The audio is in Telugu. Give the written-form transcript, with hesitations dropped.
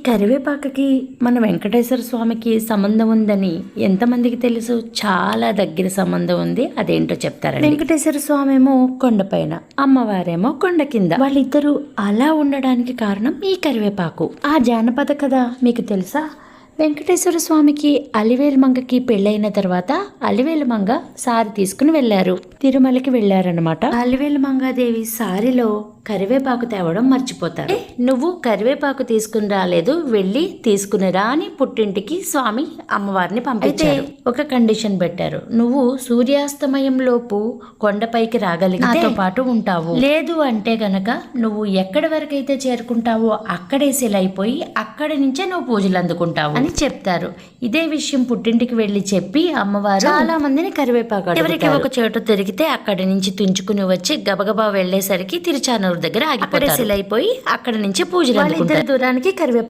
కరివేపాకుకి మన వెంకటేశ్వర స్వామికి సంబంధం ఉందని ఎంతమందికి తెలుసు? చాలా దగ్గర సంబంధం ఉంది. అదేంటో చెప్తారండి. వెంకటేశ్వర స్వామి ఏమో కొండపైన, అమ్మవారేమో కొండ కింద. వాళ్ళిద్దరూ అలా ఉండడానికి కారణం ఈ కరివేపాకు. ఆ జానపద కథ మీకు తెలుసా? వెంకటేశ్వర స్వామికి అలివేలు మంగకి పెళ్ళైన తర్వాత అలివేలు మంగ సారి తీసుకుని వెళ్లారు. తిరుమలకి వెళ్లారనమాట. అలివేలు మంగాదేవి సారిలో కరివేపాకు తేవడం మర్చిపోతారు. నువ్వు కరివేపాకు తీసుకుని రాలేదు, వెళ్ళి తీసుకునిరా అని పుట్టింటికి స్వామి అమ్మవారిని పంపించారు. ఒక కండిషన్ పెట్టారు, నువ్వు సూర్యాస్తమయం లోపు కొండపైకి రాగలిగి నాతో పాటు ఉంటావు, లేదు అంటే గనక నువ్వు ఎక్కడి వరకైతే చేరుకుంటావో అక్కడే సెలైపోయి అక్కడి నుంచే నువ్వు పూజలు అందుకుంటావు అని చెప్తారు. ఇదే విషయం పుట్టింటికి వెళ్లి చెప్పి అమ్మవారు చాలా మందిని కరివేపాకు ఎవరికి ఒక చోట తిరిగితే అక్కడి నుంచి తుంచుకుని వచ్చి గబగబా వెళ్లేసరికి తిరుచానూరు దగ్గర ఆగిపోతారు. సెలైపోయి అక్కడి నుంచి పూజలు అందుకుంటారు. దూరానికి కరివేపాకు